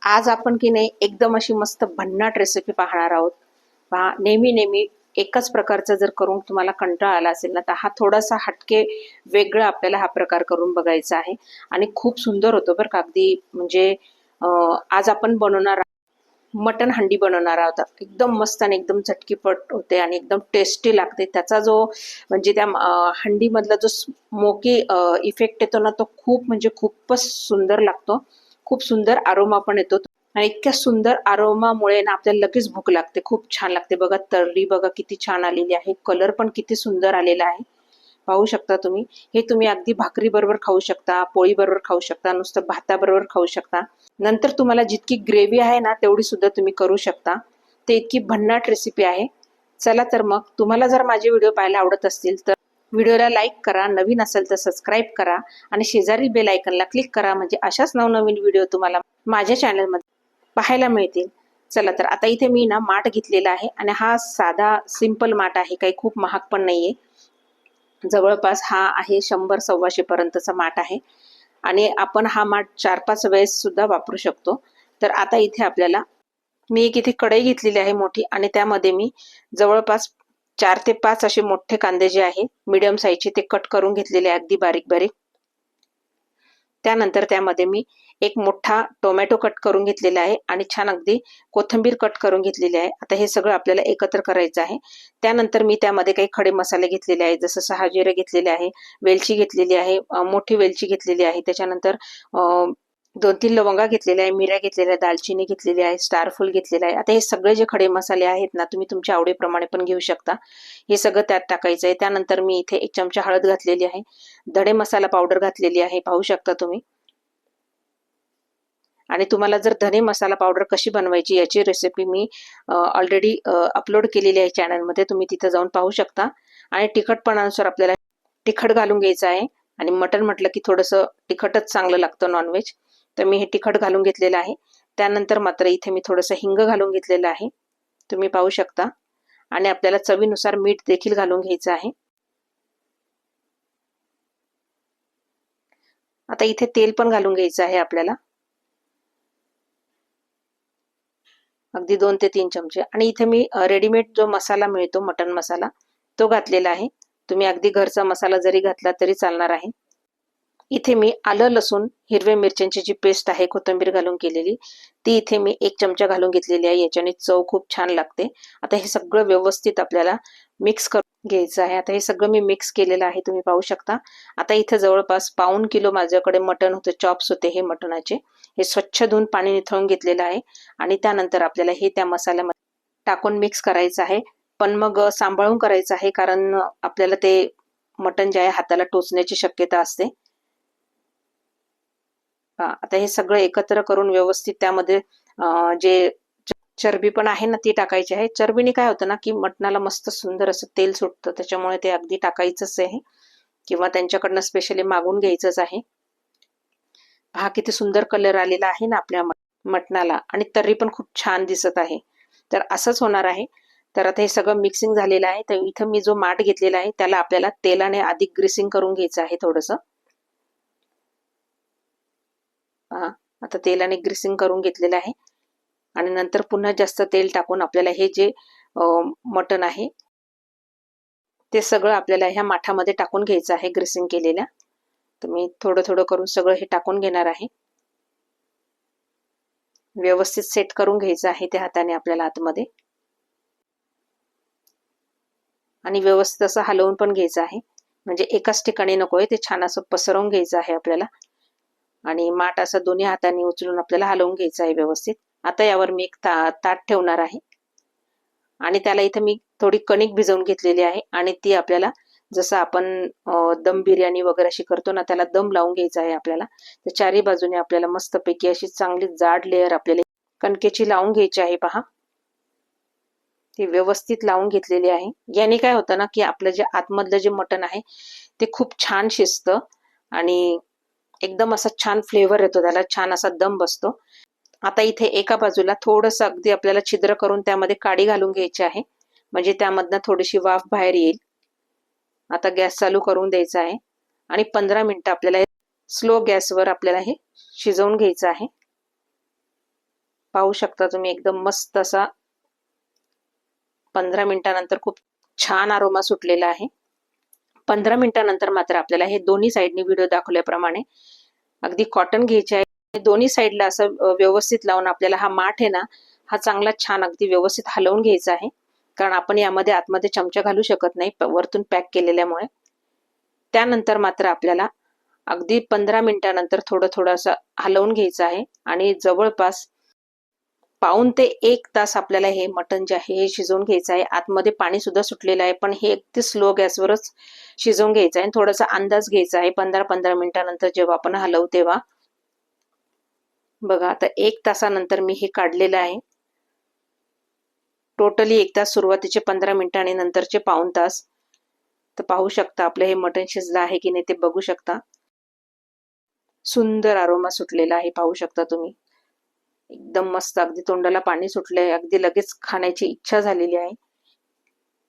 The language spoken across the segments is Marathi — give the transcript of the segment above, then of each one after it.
आज आपण की नाही एकदम अशी मस्त भन्नाट रेसिपी पाहणार आहोत। पहा, नेहमी नेहमी एकच प्रकारचं जर करून तुम्हाला कंटाळा आला असेल ना, तर हा थोडासा हटके वेगळा आपल्याला हा प्रकार करून बघायचा आहे आणि खूप सुंदर होतो बरं का। अगदी म्हणजे आज आपण बनवणार मटन हंडी बनवणार आहोत। एकदम मस्त आणि एकदम झटकीपट होते आणि एकदम टेस्टी लागते। त्याचा जो म्हणजे त्या हंडी मधला जो स्मोकी इफेक्ट येतो ना, तो खूप म्हणजे खूपच सुंदर लागतो। खूप सुंदर आरोमा पण येतो आणि इतक्या सुंदर आरोमामुळे ना आपल्याला लगेच भूक लागते। खूप छान लागते बघा। तर्री बघा किती छान आलेली आहे, कलर पण किती सुंदर आलेला आहे, पाहू शकता तुम्ही। हे तुम्ही अगदी भाकरी बरोबर खाऊ शकता, पोळी बरोबर खाऊ शकता, नुसतं भाताबरोबर खाऊ शकता। नंतर तुम्हाला जितकी ग्रेव्ही आहे ना तेवढी सुद्धा तुम्ही करू शकता। ते इतकी भन्नाट रेसिपी आहे। चला तर मग, तुम्हाला जर माझे व्हिडिओ पाहायला आवडत असतील तर व्हिडिओला लाईक करा, नवीन असेल तर सबस्क्राईब करा आणि शेजारी बेल आयकनला क्लिक करा, म्हणजे अशाच नवनवीन व्हिडिओ तुम्हाला माझ्या चॅनलमध्ये पाहायला मिळतील। चला तर आता इथे मी ना माठ घेतलेला आहे आणि हा साधा सिंपल माठ आहे, काही खूप महाग पण नाहीये। जवळपास हा आहे 100-125 पर्यंतचा माठ आहे आणि आपण हा माठ 4-5 वेळेस सुद्धा वापरू शकतो। तर आता इथे आपल्याला मी एक इथे कढई घेतलेली आहे मोठी आणि त्यामध्ये मी जवळपास 4 ते 5 असे मोठे कांदे जे आहे मीडियम साईजचे ते कट करून घेतलेले आहे, अगदी बारीक बारीक। त्यानंतर त्यामध्ये मी एक मोठा टोमॅटो कट करून घेतलेला आहे आणि छान अगदी कोथिंबीर कट करून घेतलेली आहे। आता हे सगळं आपल्याला एकत्र करायचं आहे। त्यानंतर मी त्यामध्ये काही खडे मसाले घेतलेले आहेत, जसं 6 जिरे घेतलेले आहे, वेलची घेतलेली आहे, मोठी वेलची घेतलेली आहे, त्याच्यानंतर 2-3 लवंगा घेतलेल्या आहे, मिऱ्या घेतलेल्या, दालचिनी घेतलेली आहे, स्टारफूल घेतलेला आहे। आता हे सगळे जे खडे मसाले आहेत ना, तुम्ही तुमच्या आवडीप्रमाणे पण घेऊ शकता। हे सगळं त्यात टाकायचं आहे। त्यानंतर मी इथे 1 चमचा हळद घातलेली आहे, धणे मसाला पावडर घातलेली आहे, पाहू शकता तुम्ही। आणि तुम्हाला जर धने मसाला पावडर कशी बनवायची याची रेसिपी मी ऑलरेडी अपलोड केलेली आहे चॅनलमध्ये, तुम्ही तिथे जाऊन पाहू शकता। आणि तिखटपणानुसार आपल्याला तिखट घालून घ्यायचं आहे आणि मटण म्हटलं की थोडंसं तिखटच चांगलं लागतं नॉनव्हेज, तर मी हे तिखट घालून घेतलेलं आहे। त्यानंतर मात्र इथे मी थोडंसं हिंग घालून घेतलेलं आहे, तुम्ही पाहू शकता। आणि आपल्याला चवीनुसार मीठ देखील घालून घ्यायचं आहे। आता इथे तेल पण घालून घ्यायचं आहे आपल्याला, अगदी 2 ते 3 चमचे। आणि इथे मी रेडीमेड जो मसाला मिळतो मटन मसाला तो घातलेला आहे, तुम्ही अगदी घरचा मसाला जरी घातला तरी चालणार आहे। इथे मी आलं लसूण हिरव्या मिरच्यांची जी पेस्ट आहे कोथिंबीर घालून केलेली, ती इथे मी 1 चमचा घालून घेतलेली आहे, याच्याने चव खूप छान लागते। आता हे सगळं व्यवस्थित आपल्याला मिक्स करून घ्यायचं आहे। आता हे सगळं मी मिक्स केलेलं आहे, तुम्ही पाहू शकता। आता इथे जवळपास पाऊण किलो माझ्याकडे मटण होते, चॉप्स होते हे मटणाचे, हे स्वच्छ धुवून पाणी निथळून घेतलेलं आहे। आणि त्यानंतर आपल्याला हे त्या मसाल्यामध्ये टाकून मिक्स करायचं आहे, पण मग सांभाळून करायचं आहे, कारण आपल्याला ते मटण जे आहे हाताला टोचण्याची शक्यता असते। आता हे सगळं एकत्र करून व्यवस्थित त्यामध्ये जे चरबी पण आहे ना ती टाकायची आहे। चरबीने काय होतं ना की मटणाला मस्त सुंदर असं तेल सुटतं, त्याच्यामुळे ते अगदी टाकायचंच आहे किंवा त्यांच्याकडनं स्पेशली मागून घ्यायचंच आहे। पहा किती सुंदर कलर आलेला आहे ना आपल्या मटणाला आणि तर्री पण खूप छान दिसत आहे। तर असंच होणार आहे। तर आता हे सगळं मिक्सिंग झालेलं आहे, तर इथं मी जो माठ घेतलेला आहे त्याला आपल्याला तेलाने आधी ग्रीसिंग करून घ्यायचं आहे थोडंसं। आता तेलाने ग्रीसिंग करून घेतलेलं आहे आणि नंतर पुन्हा जास्त तेल टाकून आपल्याला हे जे मटण आहे ते सगळं आपल्याला ह्या माठामध्ये टाकून घ्यायचं आहे ग्रीसिंग केलेल्या। तर मी थोडं थोडं करून सगळं हे टाकून घेणार आहे, व्यवस्थित सेट करून घ्यायचं आहे त्या हाताने आपल्याला आतमध्ये आणि व्यवस्थित असं हलवून पण घ्यायचं आहे, म्हणजे एकाच ठिकाणी नकोय, ते छान असं पसरवून घ्यायचं आहे आपल्याला। आणि माठ असं दोन्ही हातांनी उचलून आपल्याला हलवून घ्यायचं आहे व्यवस्थित। आता यावर मी एक ताट ठेवणार आहे आणि त्याला इथे मी थोडी कणिक भिजवून घेतलेली आहे आणि ती आपल्याला जसं आपण दम बिर्याणी वगैरे अशी करतो ना, त्याला दम लावून घ्यायचा आहे आपल्याला। तर चारी बाजूने आपल्याला मस्तपैकी अशी चांगली जाड लेअर आपल्याला कणकेची लावून घ्यायची आहे। पहा, ती व्यवस्थित लावून घेतलेली आहे। याने काय होतं ना की आपलं जे आतमधलं जे मटण आहे ते खूप छान शिजतं आणि एकदम असा छान फ्लेवर येतो त्याला, छान असा दम बसतो। आता इथे एका बाजूला थोडंसं अगदी आपल्याला छिद्र करून त्यामध्ये काडी घालून घ्यायची आहे, म्हणजे त्यामधनं थोडीशी वाफ बाहेर येईल। आता गॅस चालू करून द्यायचा आहे आणि 15 मिनिटं आपल्याला स्लो गॅसवर आपल्याला हे शिजवून घ्यायचं आहे। पाहू शकता तुम्ही एकदम मस्त असा 15 मिनिटानंतर खूप छान आरोमा सुटलेला आहे. 15 मिनिटानंतर मात्र आपल्याला हे दोन्ही साईडनी व्हिडिओ दाखवल्याप्रमाणे अगदी कॉटन घ्यायचे आहे. दोन्ही साईडला असं व्यवस्थित लावून आपल्याला हा माठ आहे ना, हा चांगला छान अगदी व्यवस्थित हलवून घ्यायचा आहे. कारण आपण यामध्ये आतमध्ये चमचा घालू शकत नाही वरतून पॅक केलेल्यामुळे. त्यानंतर मात्र आपल्याला अगदी 15 मिनिटानंतर थोडं असं हलवून घ्यायचं आहे आणि जवळपास पाऊण ते 1 तास आपल्याला हे मटण जे आहे हे शिजवून घ्यायचं आहे. आतमध्ये पाणी सुद्धा सुटलेलं आहे, पण हे अगदी स्लो गॅसवरच शिजवून घ्यायचं आहे. थोडासा अंदाज घ्यायचा आहे 15-15 मिनिटानंतर जेव्हा आपण हलवू तेव्हा. बघा आता 1 तासानंतर मी हे काढलेलं आहे. टोटली 1 तास, सुरुवातीचे 15 मिनिटं आणि नंतरचे पाऊण तास. तर पाहू शकता आपलं हे मटण शिजलं आहे की नाही ते बघू शकता. सुंदर आरोमा सुटलेला आहे, पाहू शकता तुम्ही. एकदम मस्त, अगदी तोंडाला पाणी सुटलंय, अगदी लगेच खाण्याची इच्छा झालेली आहे.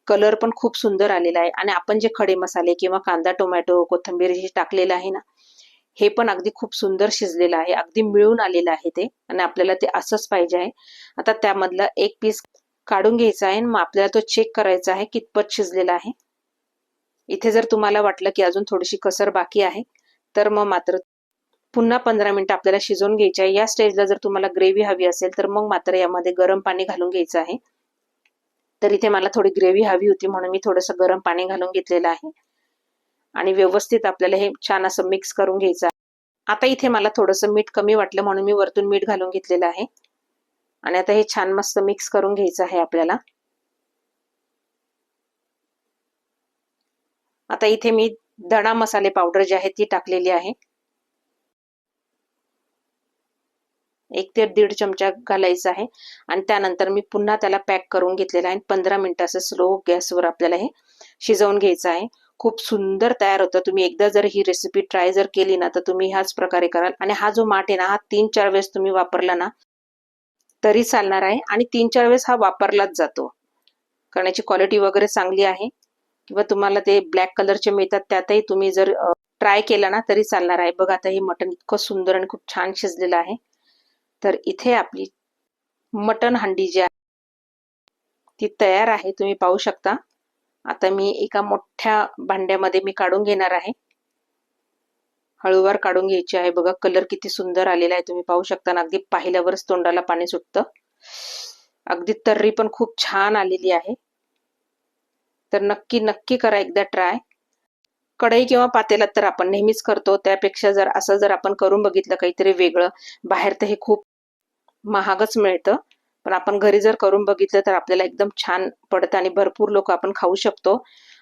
कलर पण खूप सुंदर आलेला आहे आणि आपण जे खडे मसाले किंवा कांदा, टोमॅटो, कोथिंबीर जे टाकलेलं आहे ना, हे पण अगदी खूप सुंदर शिजलेलं आहे. अगदी मिळून आलेलं आहे ते आणि आपल्याला ते असंच पाहिजे आहे. आता त्यामधला एक पीस काढून घ्यायचा आहे आणि मग आपल्याला तो चेक करायचा आहे कितपत शिजलेला आहे. इथे जर तुम्हाला वाटलं की अजून थोडीशी कसर बाकी आहे तर मग मात्र पुन्हा 15 मिनिटं आपल्याला शिजवून घ्यायची आहे. या स्टेजला जर तुम्हाला ग्रेव्ही हवी असेल तर मग मात्र यामध्ये गरम पाणी घालून घ्यायचं आहे. तर इथे मला थोडी ग्रेव्ही हवी होती म्हणून मी थोडंसं गरम पाणी घालून घेतलेलं आहे आणि व्यवस्थित आपल्याला हे छान असं मिक्स करून घ्यायचं आहे. आता इथे मला थोडंसं मीठ कमी वाटलं म्हणून मी वरतून मीठ घालून घेतलेलं आहे आणि आता हे छान मस्त मिक्स करून घ्यायचं आहे आपल्याला. आता इथे मी धणा मसाले पावडर जी आहे ती टाकलेली आहे. 1 ते 1.5 चमचा घालायचा आहे आणि त्यानंतर मी पुन्हा त्याला पॅक करून घेतलेला आहे. 15 मिनिटं असं स्लो गॅसवर आपल्याला हे शिजवून घ्यायचं आहे. खूप सुंदर तयार होतं. तुम्ही एकदा जर ही रेसिपी ट्राय जर केली ना तर तुम्ही ह्याच प्रकारे कराल आणि हा जो माठ आहे ना, हा 3-4 वेळेस तुम्ही वापरला ना तरी चालणार आहे आणि 3-4 वेळेस हा वापरलाच जातो. कारण याची क्वालिटी वगैरे चांगली आहे. किंवा तुम्हाला ते ब्लॅक कलरचे मिळतात त्यातही तुम्ही जर ट्राय केला ना तरी चालणार आहे. बघा आता हे मटण इतकं सुंदर आणि खूप छान शिजलेलं आहे. तर इथे आपली मटण हंडी जी आहे ती तयार आहे, तुम्ही पाहू शकता. आता मी एका मोठ्या भांड्यामध्ये मी काढून घेणार आहे. हळूवार काढून घ्यायची आहे. बघा कलर किती सुंदर आलेला आहे, तुम्ही पाहू शकता ना. अगदी पाहिल्यावरच तोंडाला पाणी सुटतं. अगदी तर्री पण खूप छान आलेली आहे. तर नक्की करा एकदा ट्राय. कढई किंवा पातेल्यात तर आपण नेहमीच करतो, त्यापेक्षा जर असं जर आपण करून बघितलं काहीतरी वेगळं, बाहेर तर हे खूप महागच मिळतं, पण आपण घरी जर करून बघितलं तर आपल्याला एकदम छान पडतं आणि भरपूर लोक आपण खाऊ शकतो.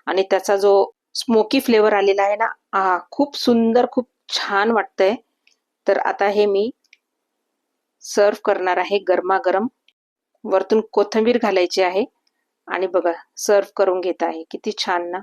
आणि त्याचा जो स्मोकी फ्लेवर आलेला आहे ना, खूप सुंदर, खूप छान वाटतंय. तर आता हे मी सर्व करणार आहे गरमागरम. वरतून कोथिंबीर घालायची आहे आणि बघा सर्व करून घेत आहे. किती छान ना.